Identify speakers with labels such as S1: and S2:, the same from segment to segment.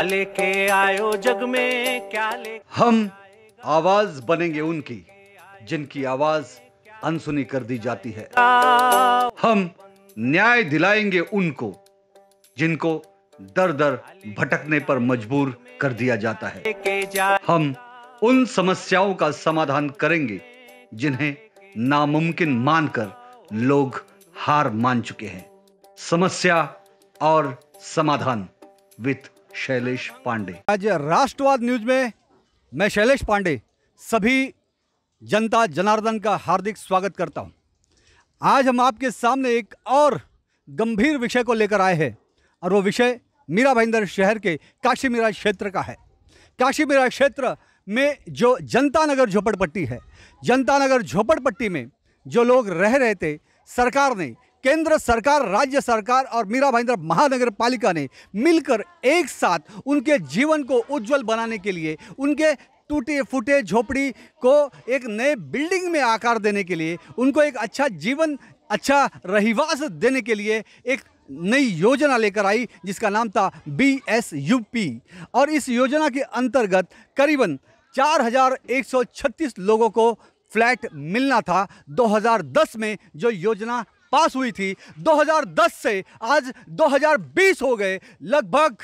S1: लेके आयो जग में क्या ले।
S2: हम आवाज बनेंगे उनकी जिनकी आवाज अनसुनी कर दी जाती है। हम न्याय दिलाएंगे उनको जिनको दर दर भटकने पर मजबूर कर दिया जाता है। हम उन समस्याओं का समाधान करेंगे जिन्हें नामुमकिन मानकर लोग हार मान चुके हैं। समस्या और समाधान विद शैलेश पांडे।
S3: आज राष्ट्रवाद न्यूज में मैं शैलेश पांडे सभी जनता जनार्दन का हार्दिक स्वागत करता हूं। आज हम आपके सामने एक और गंभीर विषय को लेकर आए हैं और वो विषय मीरा भाईंदर शहर के काशी मीरा क्षेत्र का है। काशी मीरा क्षेत्र में जो जनता नगर झोपड़पट्टी है, जनता नगर झोपड़पट्टी में जो लोग रह रहे थे, सरकार ने, केंद्र सरकार, राज्य सरकार और मीरा भाईंदर महानगर पालिका ने मिलकर एक साथ उनके जीवन को उज्जवल बनाने के लिए, उनके टूटे फूटे झोपड़ी को एक नए बिल्डिंग में आकार देने के लिए, उनको एक अच्छा जीवन, अच्छा रहिवास देने के लिए एक नई योजना लेकर आई जिसका नाम था BSUP। और इस योजना के अंतर्गत करीबन 4136 लोगों को फ्लैट मिलना था। 2010 में जो योजना पास हुई थी, 2010 से आज 2020 हो गए, लगभग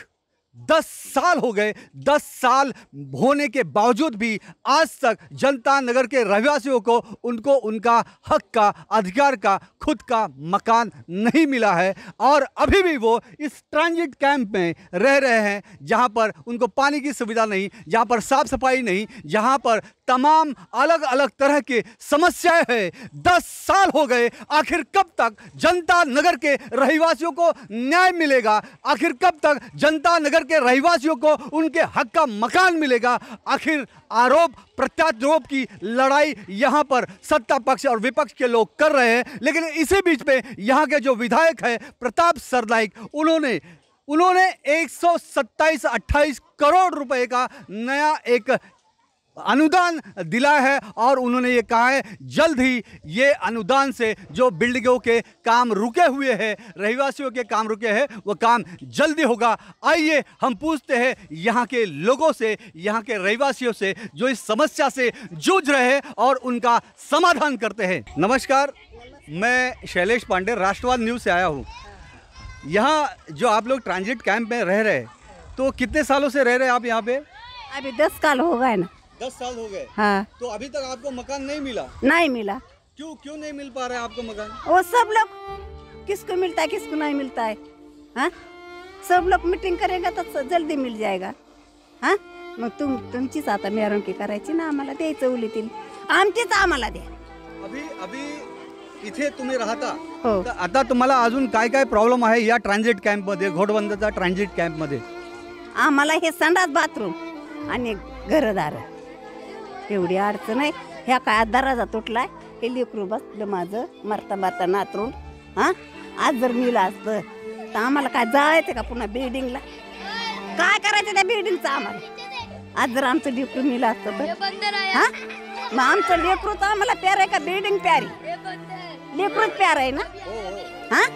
S3: 10 साल हो गए। 10 साल होने के बावजूद भी आज तक जनता नगर के रहवासियों को उनको उनका हक का, अधिकार का, खुद का मकान नहीं मिला है। और अभी भी वो इस ट्रांजिट कैंप में रह रहे हैं जहां पर उनको पानी की सुविधा नहीं, जहां पर साफ सफाई नहीं, जहां पर तमाम अलग अलग तरह की समस्याएं हैं। 10 साल हो गए, आखिर कब तक जनता नगर के रहवासियों को न्याय मिलेगा? आखिर कब तक जनता नगर के रहवासियों को उनके हक का मकान मिलेगा? आखिर आरोप प्रत्यारोप की लड़ाई यहां पर सत्ता पक्ष और विपक्ष के लोग कर रहे हैं, लेकिन इसी बीच में यहां के जो विधायक है प्रताप सरनाइक, उन्होंने 127-28 करोड़ रुपए का नया एक अनुदान दिला है और उन्होंने ये कहा है जल्द ही ये अनुदान से जो बिल्डिंगों के काम रुके हुए हैं, रहवासियों के काम रुके हैं, वो काम जल्दी होगा। आइए हम पूछते हैं यहाँ के लोगों से, यहाँ के रहवासियों से जो इस समस्या से जूझ रहे हैं और उनका समाधान करते हैं। नमस्कार, मैं शैलेश पांडे राष्ट्रवाद न्यूज़ से आया हूँ। यहाँ जो आप लोग ट्रांजिट कैंप में रह रहे हैं, तो कितने सालों से रह रहे हैं आप यहाँ पे?
S4: अभी 10 साल हो गए ना।
S3: 10 साल हो गए।
S4: हाँ।
S3: तो अभी तक आपको मकान नहीं मिला?
S4: नहीं मिला।
S3: क्यों नहीं मिल पा रहा है आपको मकान?
S4: वो सब लोग किसको मिलता है, किसको नहीं मिलता है। हाँ, सब लोग मीटिंग करेगा तो जल्दी मिल जाएगा। हाँ, मग तुमचीच आता मिरवणूक करायची ना, आम्हाला द्यायचं उलीतील, आमचीच आम्हाला द्या।
S3: अभी इथे तुम्ही राहता,
S4: हो।
S3: तर आता तुम्हाला अजून काय काय प्रॉब्लेम आहे या ट्रान्झिट कॅम्प मध्ये, घोडबंदरचा ट्रान्झिट कॅम्प मध्ये?
S4: आम्हाला हे संडास बाथरूम आणि घरदार एवढी अडचण आहे। ह्या काय दराजा तुटलाय, हे लेकरू बसलं माझं मरता मरता नातरून। हां, आज जर मिला असतं तर आम्हाला काय जायचं का पुन्हा बिल्डिंगला? काय करायचं त्या बिल्डिंगचं आम्हाला? आज जर आमचं लेकरू मिला असतं तर हां, मग आमचं लेकरू तर आम्हाला प्यार आहे का बिल्डिंग प्यारी? लेकरूच प्यार आहे ना। हां,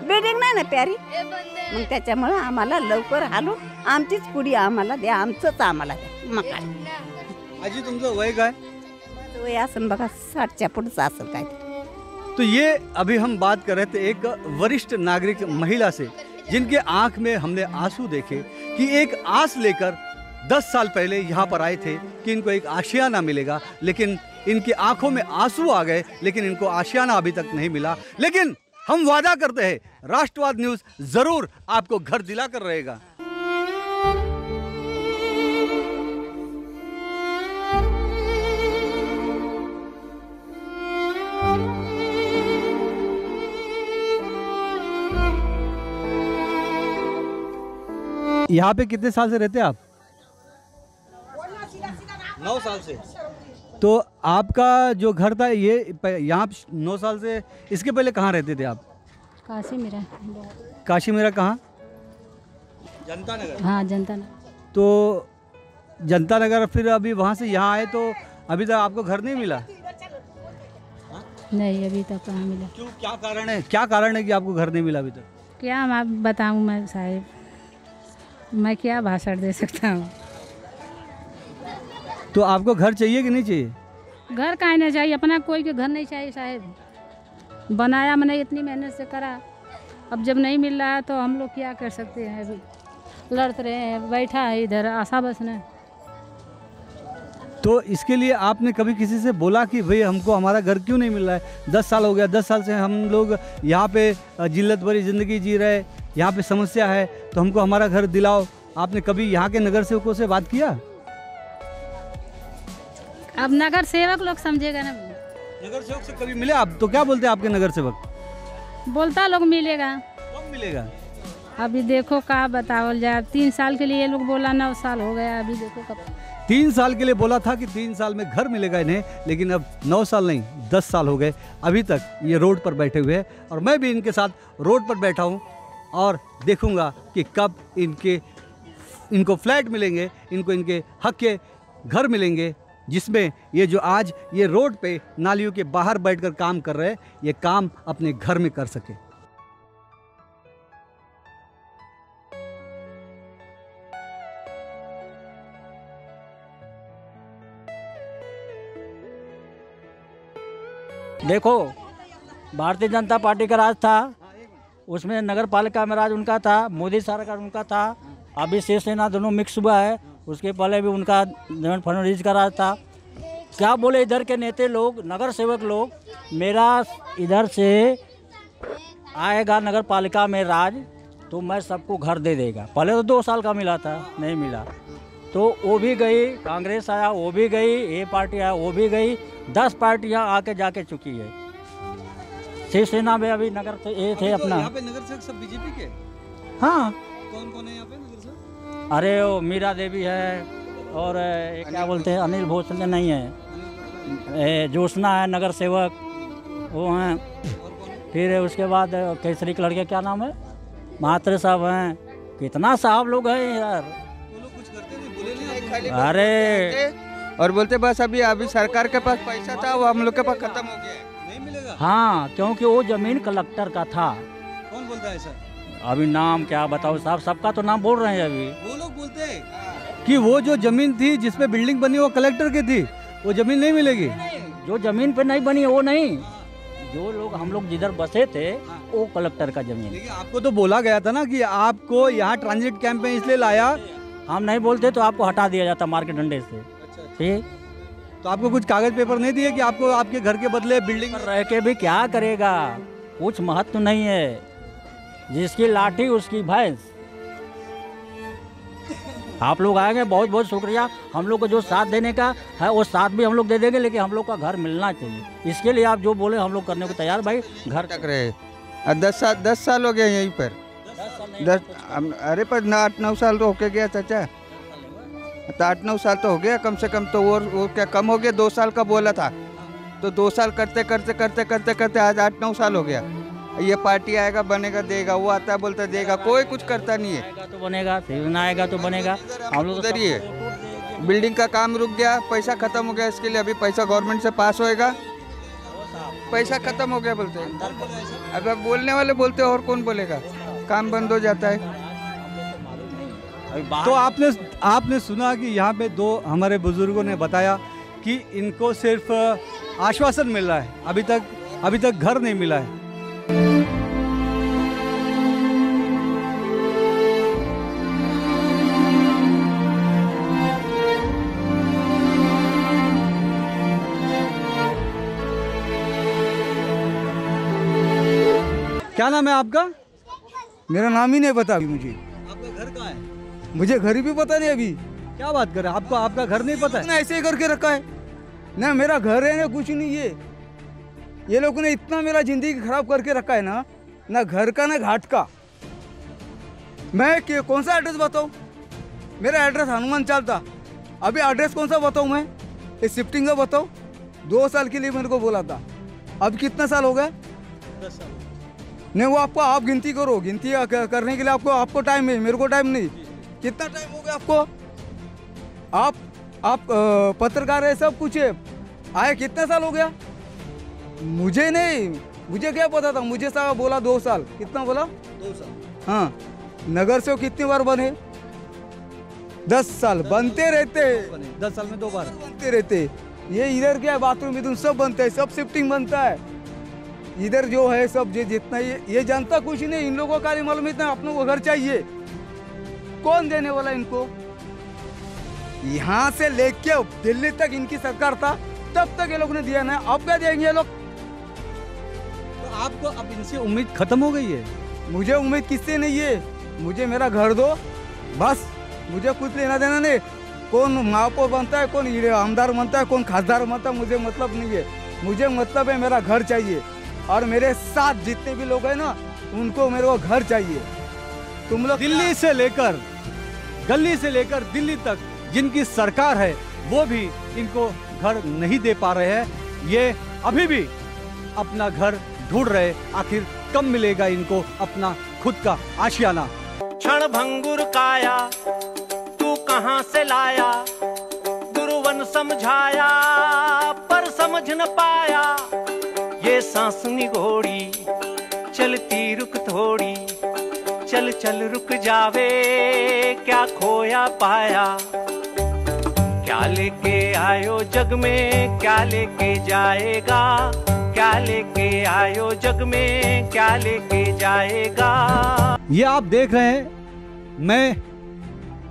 S4: बिल्डिंग नाही ना प्यारी। मग त्याच्यामुळे आम्हाला लवकर हालून आमचीच पुढी आम्हाला द्या, आमचंच आम्हाला द्या मकान।
S3: आजी तुमचं वय काय?
S4: वय असेल बघा 60च्या पुढचं असेल काय।
S3: तो ये अभी हम बात कर रहे थे एक वरिष्ठ नागरिक महिला से जिनके आंख में हमने आंसू देखे कि एक आस लेकर 10 साल पहले यहाँ पर आए थे कि इनको एक आशियाना मिलेगा, लेकिन इनकी आंखों में आंसू आ गए, लेकिन इनको आशियाना अभी तक नहीं मिला। लेकिन हम वादा करते हैं राष्ट्रवाद न्यूज़ जरूर आपको घर दिला कर रहेगा। यहाँ पे कितने साल से रहते हैं आप? 9 साल से। तो आपका जो घर था ये यहाँ 9 साल से, इसके पहले कहाँ रहते थे आप?
S5: काशी मीरा।
S3: काशी मीरा कहाँ? जनता नगर।
S5: हाँ, जनता नगर।
S3: तो जनता नगर फिर अभी वहाँ से यहाँ आए तो अभी तक आपको घर नहीं मिला?
S5: नहीं, अभी तक कहाँ मिला।
S3: क्यों, क्या कारण है? क्या कारण है कि आपको घर नहीं मिला अभी तक?
S5: क्या मैं बताऊँ मैं साहब? मैं क्या भाषण दे सकता हूँ।
S3: तो आपको घर चाहिए कि नहीं चाहिए?
S5: घर काहे नहीं चाहिए, अपना कोई के घर नहीं चाहिए साहब। बनाया मैंने इतनी मेहनत से करा, अब जब नहीं मिल रहा है तो हम लोग क्या कर सकते हैं। लड़ते रहे हैं, बैठा है इधर आशा बस ने।
S3: तो इसके लिए आपने कभी किसी से बोला कि भाई हमको हमारा घर क्यों नहीं मिल रहा है? 10 साल हो गया, 10 साल से हम लोग यहाँ पे जिल्लत भरी ज़िंदगी जी रहे, यहाँ पे समस्या है, तो हमको हमारा घर दिलाओ। आपने कभी यहाँ के नगर सेवकों से बात किया?
S5: अब नगर सेवक लोग समझेगा ना।
S3: नगर सेवक से कभी मिले आप? तो क्या बोलते हैं आपके नगर सेवक?
S5: बोलता लोग मिलेगा,
S3: कब मिलेगा?
S5: अभी देखो कहाँ बतावल जाए। 3 साल के लिए ये लोग बोला, 9 साल हो गया, अभी देखो कब।
S3: 3 साल के लिए बोला था कि 3 साल में घर मिलेगा इन्हें, लेकिन अब 9 साल नहीं 10 साल हो गए, अभी तक ये रोड पर बैठे हुए हैं। और मैं भी इनके साथ रोड पर बैठा हूँ और देखूँगा कि कब इनको फ्लैट मिलेंगे, इनको इनके हक के घर मिलेंगे, जिसमें ये जो आज ये रोड पे नालियों के बाहर बैठकर काम कर रहे हैं, ये काम अपने घर में कर सके।
S6: देखो, भारतीय जनता पार्टी का राज था, उसमें नगर पालिका में राज उनका था, मोदी सरकार उनका था, अभी शिवसेना दोनों मिक्स हुआ है। उसके पहले भी उनका देवेंद्र फडणवीस का राज था। क्या बोले इधर के नेता लोग, नगर सेवक लोग, मेरा इधर से आएगा नगर पालिका में राज तो मैं सबको घर दे देगा। पहले तो 2 साल का मिला था, नहीं मिला तो वो भी गई, कांग्रेस आया वो भी गई, ये पार्टी आया वो भी गई, 10 पार्टियां आके जाके चुकी है। शिवसेना में अभी नगर से ये थे अपना।
S3: यहाँ पे नगर सेवक सब बीजेपी के?
S6: हाँ,
S3: कौन कौन है यहाँ पे नगर सेवक?
S6: अरे वो मीरा देवी है और क्या बोलते हैं अनिल भोसले नहीं है, जोशना है नगर सेवक, वो हैं। फिर उसके बाद केसरी के लड़के क्या नाम है, महात्रे साहब हैं। कितना साहब लोग हैं यार। अरे
S7: और बोलते बस अभी सरकार के पास पैसा था, वो हम लोग के पास खत्म हो गया,
S3: नहीं मिलेगा।
S6: हाँ, क्योंकि वो जमीन कलेक्टर का था।
S3: कौन बोलता है सर?
S6: अभी नाम क्या बताओ साहब, सबका तो नाम बोल रहे हैं अभी।
S3: वो लोग बोलते हैं कि वो जो जमीन थी जिसपे बिल्डिंग बनी वो कलेक्टर की थी, वो जमीन नहीं मिलेगी।
S6: जो जमीन पे नहीं बनी वो नहीं, जो लोग हम लोग जिधर बसे थे वो कलेक्टर का जमीन।
S3: लेकिन आपको तो बोला गया था ना कि आपको यहाँ ट्रांजिट कैंप में इसलिए लाया।
S6: हम नहीं बोलते तो आपको हटा दिया जाता मार के डंडे से। ठीक,
S3: तो आपको कुछ कागज पेपर नहीं दिए कि आपको आपके घर के बदले बिल्डिंग?
S6: रह के भी क्या करेगा, कुछ महत्व नहीं है, जिसकी लाठी उसकी भैंस। आप लोग आएंगे, बहुत बहुत शुक्रिया। हम लोग को जो साथ देने का है वो साथ भी हम लोग दे देंगे, लेकिन हम लोग का घर मिलना चाहिए। इसके लिए आप जो बोले हम लोग करने को तैयार। भाई घर
S7: तक रहे 10 साल हो गए यहीं पर। 10 अरे पर 8-9 साल तो होके गया चाचा, तो 8-9 साल तो हो गया कम से कम। तो वो क्या कम हो गया, 2 साल का बोला था, तो 2 साल करते करते करते करते करते आज 8-9 साल हो गया। ये पार्टी आएगा बनेगा देगा, वो आता है बोलता देगा, कोई कुछ करता नहीं है।
S6: आएगा तो बनेगा, शिवसेना आएगा तो बनेगा। हम लोग
S7: उधर ही है, बिल्डिंग का काम रुक गया, पैसा खत्म हो गया, इसके लिए अभी पैसा गवर्नमेंट से पास होएगा, पैसा खत्म हो गया बोलते हैं। अब बोलने वाले बोलते और कौन बोलेगा, काम बंद हो जाता है।
S3: तो आपने सुना कि यहाँ पे 2 हमारे बुजुर्गों ने बताया कि इनको सिर्फ आश्वासन मिल रहा है, अभी तक घर नहीं मिला है। क्या नाम है आपका?
S8: मेरा नाम ही नहीं पता अभी मुझे।
S3: आपका घर कहाँ है?
S8: मुझे घर भी पता नहीं अभी।
S3: क्या बात कर रहे हैं, आपको आपका घर नहीं पता है?
S8: ना ऐसे ही करके रखा है, ना मेरा घर है ना कुछ नहीं। ये लोगों ने इतना मेरा जिंदगी खराब करके रखा है ना घर का ना घाट का। मैं कौन सा एड्रेस बताऊँ? मेरा एड्रेस हनुमान चाल था, अभी एड्रेस कौन सा बताऊँ मैं? ये शिफ्टिंग का बताओ। 2 साल के लिए मेरे को बोला था, अब कितना साल हो गया?
S3: 10 साल।
S8: नहीं, वो आपको आप गिनती करो, गिनती करने के लिए आपको टाइम है, मेरे को टाइम नहीं। कितना टाइम हो गया आपको? आप पत्रकार है, सब कुछ है, आए कितना साल हो गया? मुझे नहीं, मुझे क्या पता था? मुझे साहब बोला 2 साल। कितना बोला?
S3: 2 साल।
S8: हाँ, नगर से कितनी बार बने? 10 साल बनते रहते हैं,
S3: बने 10 साल में 2 बार।
S8: बनते रहते। ये इधर क्या बाथरूम इधर सब बनता है, सब शिफ्टिंग बनता है। इधर जो है सब जितना ये जनता कुछ नहीं, इन लोगों का नहीं मालूम, इतना अपनों को घर चाहिए। कौन देने वाला इनको? यहाँ से लेके दिल्ली तक इनकी सरकार था, तब तक ये लोग ने दिया ना, अब क्या देंगे ये लोग?
S3: तो आपको अब इनसे उम्मीद खत्म हो गई है?
S8: मुझे उम्मीद किससे नहीं है, मुझे मेरा घर दो बस, मुझे कुछ लेना देना नहीं। कौन महापौर बनता है, कौन आमदार बनता है, कौन खासदार बनता है, मुझे मतलब नहीं है। मुझे मतलब है मेरा घर चाहिए, और मेरे साथ जितने भी लोग हैं ना, उनको मेरे को घर चाहिए। तुम लोग
S3: दिल्ली से लेकर गली से लेकर दिल्ली तक जिनकी सरकार है वो भी इनको घर नहीं दे पा रहे हैं। ये अभी भी अपना घर ढूंढ रहे, आखिर कब मिलेगा इनको अपना खुद का आशियाना।
S1: क्षण भंगुर काया तू कहां से लाया, गुरुवन समझाया पर समझ न पाया। ये सांस निगोड़ी चलती रुक थोड़ी, चल चल रुक जावे क्या खोया पाया। क्या लेके आयो जग में, क्या लेके जाएगा, क्या लेके आयो जग में, क्या लेके जाएगा।
S3: ये आप देख रहे हैं, मैं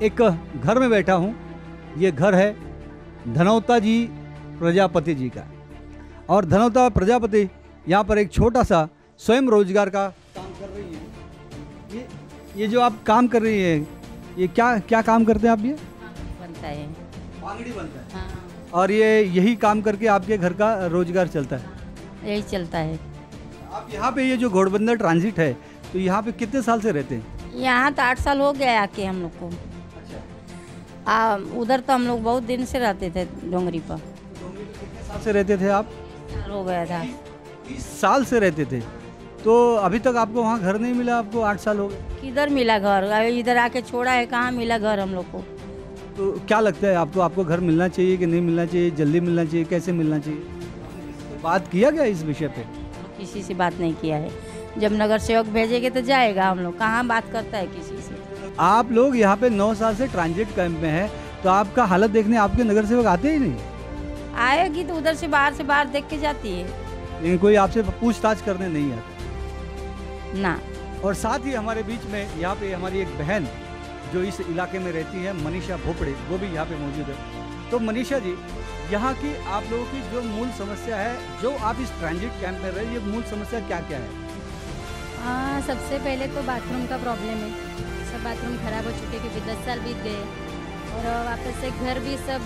S3: एक घर में बैठा हूँ। ये घर है धनौता जी प्रजापति जी का, और धनौता प्रजापति यहाँ पर एक छोटा सा स्वयं रोजगार का काम कर रही है। ये जो आप काम कर रही है, ये क्या क्या काम करते हैं आप? ये
S9: बनता है,
S3: बांगड़ी बनता है।
S9: हाँ।
S3: और ये यही काम करके आपके घर का रोजगार चलता है?
S9: यही चलता है।
S3: आप यहाँ पे ये जो घोड़बंदर ट्रांजिट है, तो यहाँ पे कितने साल से रहते हैं?
S9: यहाँ तो 8 साल हो गया आके हम लोग को। उधर तो हम लोग बहुत दिन से रहते थे डोंगरी पर।
S3: कितने साल से रहते थे आप?
S9: साल हो गया था।
S3: 30 साल से रहते थे, तो अभी तक आपको वहाँ घर नहीं मिला? आपको 8 साल हो गए।
S9: किधर मिला घर? अभी इधर आके छोड़ा है, कहाँ मिला घर हम लोग को?
S3: तो क्या लगता है आपको, आपको घर मिलना चाहिए कि नहीं मिलना चाहिए, जल्दी मिलना चाहिए, कैसे मिलना चाहिए? बात किया गया इस विषय पे?
S9: किसी से बात नहीं किया है। जब नगर सेवक भेजेंगे तो जाएगा, हम लोग कहाँ बात करता है किसी से।
S3: आप लोग यहाँ पे 9 साल से ट्रांजिट कैंप में हैं, तो आपका हालत देखने आपके नगर सेवक आते ही नहीं?
S9: आएगी तो उधर से बाहर देख के जाती है,
S3: लेकिन कोई आपसे पूछताछ करने नहीं आता
S9: ना।
S3: और साथ ही हमारे बीच में यहाँ पे हमारी एक बहन जो इस इलाके में रहती है, मनीषा भोपड़े, वो भी यहाँ पे मौजूद है। तो मनीषा जी, यहाँ की आप लोगों की जो मूल समस्या है, जो आप इस ट्रांजिट कैंप में रहे, ये मूल समस्या क्या क्या है?
S10: सबसे पहले तो बाथरूम का प्रॉब्लम है। सब बाथरूम खराब हो चुके क्योंकि 10 साल बीत गए, और वापस से घर भी सब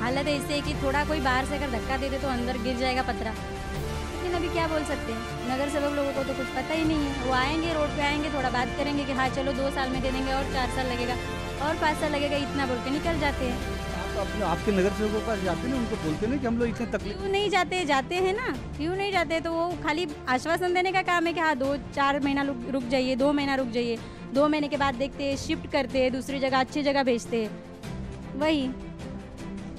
S10: हालत ऐसे है कि थोड़ा कोई बाहर से अगर धक्का दे दे तो अंदर गिर जाएगा पतरा। लेकिन अभी क्या बोल सकते हैं, नगर सेवक लोगों को तो कुछ पता ही नहीं है। वो आएंगे, रोड पे आएंगे, थोड़ा बात करेंगे कि हाँ चलो 2 साल में दे देंगे, और 4 साल लगेगा, और 5 साल लगेगा, इतना बोल के निकल जाते हैं।
S3: तो आपके नगर सेवकों के पास जाते नहीं, उनको बोलते नहीं कि हम लोग इतने तकलीफ?
S10: क्यों नहीं जाते? जाते हैं ना, क्यों नहीं जाते? तो वो खाली आश्वासन देने का काम है कि हाँ 2-4 महीना रुक जाइए, 2 महीना रुक जाइए, 2 महीने के बाद देखते हैं, शिफ्ट करते हैं, दूसरी जगह अच्छी जगह भेजते हैं, वही।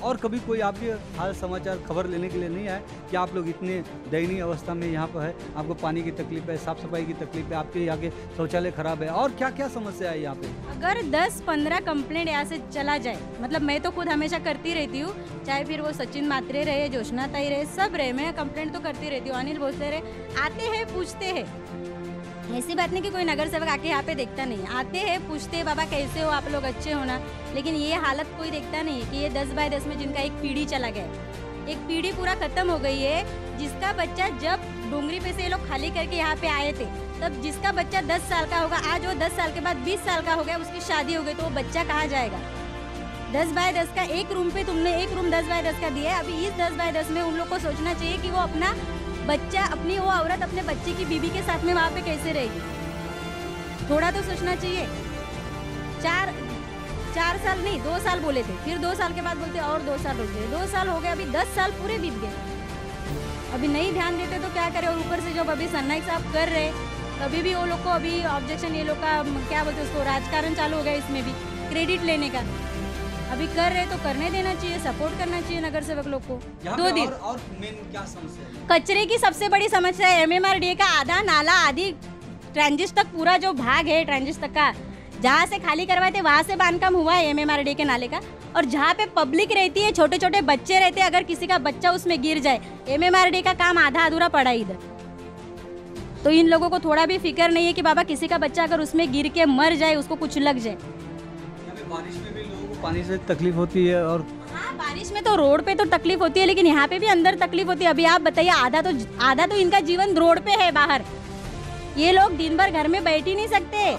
S3: और कभी कोई आपके हाल समाचार खबर लेने के लिए नहीं आए कि आप लोग इतने दयनीय अवस्था में यहाँ पर है, आपको पानी की तकलीफ है, साफ सफाई की तकलीफ है, आपके यहाँ के शौचालय खराब है, और क्या क्या समस्या है यहाँ पे?
S10: अगर 10-15 कंप्लेंट यहाँ से चला जाए, मतलब मैं तो खुद हमेशा करती रहती हूँ, चाहे फिर वो सचिन मात्रे रहे, जोशना ताई रहे, सब रहे, मैं कंप्लेंट तो करती रहती हूँ, अनिल भोसले रहे, आते हैं पूछते हैं। ऐसी बात नहीं कि कोई नगर सेवक आके यहाँ पे देखता नहीं, आते हैं पूछते हैं, बाबा कैसे हो आप लोग, अच्छे हो ना। लेकिन ये हालत कोई देखता नहीं है कि ये 10 बाय 10 में जिनका एक पीढ़ी चला गया, एक पीढ़ी पूरा खत्म हो गई है। जिसका बच्चा जब डोंगरी पे से ये लोग खाली करके यहाँ पे आए थे, तब जिसका बच्चा 10 साल का होगा, आज वो 10 साल के बाद 20 साल का हो गया, उसकी शादी हो गई, तो वो बच्चा कहाँ जाएगा? 10 बाय 10 का एक रूम पे तुमने एक रूम 10 बाय 10 का दिया है। अभी इस 10 बाय 10 में उन लोग को सोचना चाहिए कि वो अपना बच्चा, अपनी वो औरत अपने बच्चे की बीवी के साथ में वहाँ पे कैसे रहेगी, थोड़ा तो सोचना चाहिए। 4 साल नहीं, 2 साल बोले थे, फिर 2 साल के बाद बोलते और 2 साल रुक गए, 2 साल हो गए, अभी 10 साल पूरे बीत गए, अभी नहीं ध्यान देते तो क्या करें। और ऊपर से जब अभी सन्नाइक साहब कर रहे, तभी भी वो लोग को अभी ऑब्जेक्शन, ये लोग का क्या बोलते उसको, राजकारण चालू हो गया, इसमें भी क्रेडिट लेने का। अभी कर रहे तो करने देना चाहिए, सपोर्ट करना चाहिए नगर सेवक लोग को। 2 दिन
S3: और मेन क्या समस्या है?
S10: कचरे की सबसे बड़ी समस्या है। MMRDA का आधा नाला, आधी ट्रांजिट तक, पूरा जो भाग है ट्रांजिट तक का, जहाँ से खाली करवाए थे वहाँ से बांधकाम हुआ है MMRD के नाले का। और जहाँ पे पब्लिक रहती है, छोटे छोटे बच्चे रहते हैं, अगर किसी का बच्चा उसमें गिर जाए, MMRD का काम आधा अधूरा पड़ा है इधर। तो इन लोगों को थोड़ा भी फिक्र नहीं है कि बाबा किसी का बच्चा अगर उसमें गिर के मर जाए, उसको कुछ लग जाए।
S3: बारिश में भी लोगों को पानी से तकलीफ होती है। और
S10: हाँ, बारिश में तो रोड पे तो तकलीफ होती है, लेकिन यहाँ पे भी अंदर तकलीफ होती है। अभी आप बताइए, आधा तो इनका जीवन रोड पे है बाहर। ये लोग दिन भर घर में बैठ ही नहीं सकते।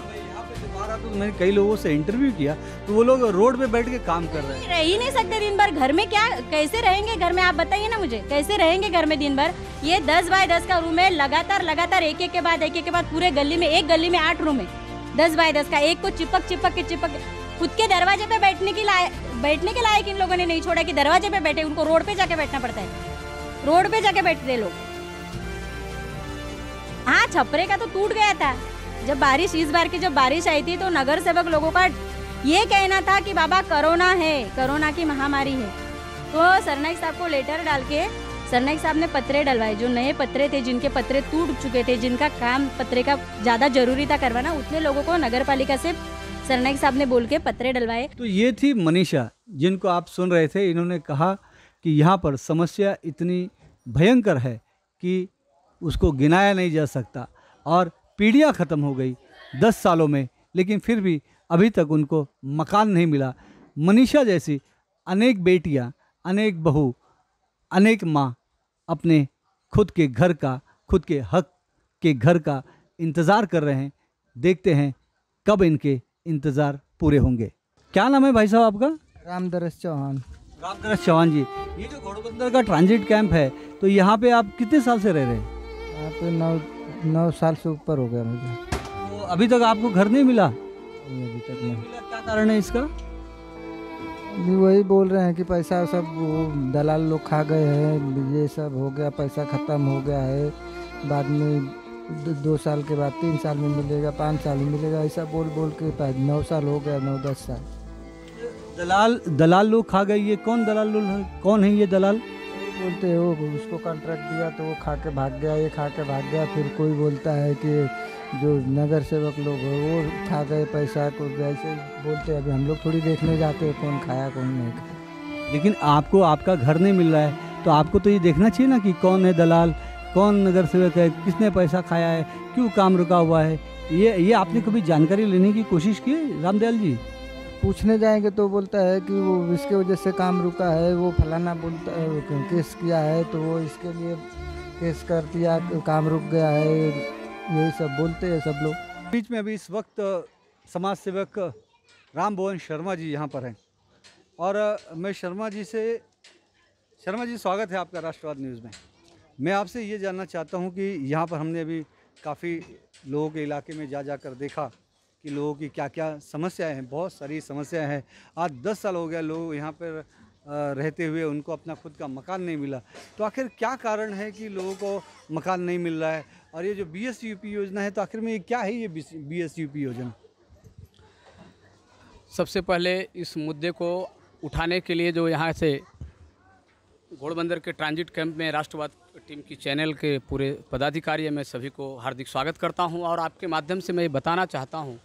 S3: तो मैंने कई लोगों से इंटरव्यू किया तो वो लोग रोड पे बैठ के काम कर रहे हैं।
S10: रह ही नहीं सकते दिन भर घर में। क्या कैसे रहेंगे घर में, आप बताइए ना मुझे, कैसे रहेंगे घर में दिन भर। ये 10 बाय 10 का रूम है, लगातार एक एक के बाद पूरे गली में, एक गली में 8 रूम है 10 बाय 10 का। एक को चिपक खुद के दरवाजे पे बैठने के लायक इन लोगों ने नहीं छोड़ा कि दरवाजे पे बैठे, उनको रोड पे जाके बैठना पड़ता है। रोड पे जाके बैठते लोग। हाँ, छपरे का तो टूट गया था जब बारिश, इस बार की जब बारिश आई थी तो नगर सेवक लोगों का ये कहना था कि बाबा कोरोना है, कोरोना की महामारी है। तो सरनाइक साहब को लेटर डाल के सरनाइक साहब ने पत्रे डलवाए। जो नए पत्रे थे, जिनके पत्रे टूट चुके थे, जिनका काम पत्रे का ज़्यादा जरूरी था करवाना, उतने लोगों को नगर पालिका से सरनाइक साहब ने बोल के पत्रे डलवाए।
S3: तो ये थी मनीषा जिनको आप सुन रहे थे। इन्होंने कहा कि यहाँ पर समस्या इतनी भयंकर है कि उसको गिनाया नहीं जा सकता और पीढ़ियाँ ख़त्म हो गई 10 सालों में, लेकिन फिर भी अभी तक उनको मकान नहीं मिला। मनीषा जैसी अनेक बेटियाँ, अनेक बहू, अनेक माँ अपने खुद के घर का, खुद के हक के घर का इंतज़ार कर रहे हैं। देखते हैं कब इनके इंतज़ार पूरे होंगे। क्या नाम है भाई साहब आपका?
S7: रामदरस चौहान।
S3: रामदरस चौहान जी, ये जो घोड़बंदर का ट्रांजिट कैंप है, तो यहाँ पे आप कितने साल से रह रहे हैं?
S7: यहाँ पे 9 साल से ऊपर हो गया मुझे।
S3: तो अभी तक आपको घर नहीं मिला?
S7: अभी तक नहीं
S3: मिला। क्या कारण है इसका?
S7: अभी वही बोल रहे हैं कि पैसा सब वो दलाल लोग खा गए हैं, ये सब हो गया, पैसा ख़त्म हो गया है, बाद में 2 साल के बाद 3 साल में मिलेगा, 5 साल में मिलेगा, ऐसा बोल के 9 साल हो गया, 9-10 साल।
S3: दलाल लोग खा गए। ये कौन दलाल लोग है? कौन है ये दलाल?
S7: बोलते हो उसको कॉन्ट्रैक्ट दिया तो वो खा के भाग गया, ये खा के भाग गया। फिर कोई बोलता है कि जो नगर सेवक लोग हैं वो खा गए पैसा को, वैसे बोलते हैं। अभी हम लोग थोड़ी देखने जाते हैं कौन खाया कौन नहीं खाया।
S3: लेकिन आपको आपका घर नहीं मिल रहा है तो आपको तो ये देखना चाहिए ना कि कौन है दलाल, कौन नगर सेवक है, किसने पैसा खाया है, क्यों काम रुका हुआ है। ये आपने कभी जानकारी लेने की कोशिश की रामदयाल जी?
S7: पूछने जाएंगे तो बोलता है कि वो इसके वजह से काम रुका है, वो फलाना बोलता है केस किया है तो वो इसके लिए केस कर दिया, काम रुक गया है, यही सब बोलते हैं सब लोग।
S3: बीच में अभी इस वक्त समाज सेवक राम भुवन शर्मा जी यहाँ पर हैं और मैं शर्मा जी, स्वागत है आपका राष्ट्रवाद न्यूज़ में। मैं आपसे ये जानना चाहता हूँ कि यहाँ पर हमने अभी काफ़ी लोगों के इलाके में जा कर देखा कि लोगों की क्या क्या समस्याएं हैं। बहुत सारी समस्याएं हैं। आज 10 साल हो गया लोग यहाँ पर रहते हुए, उनको अपना खुद का मकान नहीं मिला। तो आखिर क्या कारण है कि लोगों को मकान नहीं मिल रहा है? और ये जो BSUP योजना है, तो आखिर में ये क्या है ये BSUP योजना?
S11: सबसे पहले इस मुद्दे को उठाने के लिए जो यहाँ से घोड़बंदर के ट्रांजिट कैंप में राष्ट्रवाद टीम की चैनल के पूरे पदाधिकारी, मैं सभी को हार्दिक स्वागत करता हूं। और आपके माध्यम से मैं ये बताना चाहता हूं,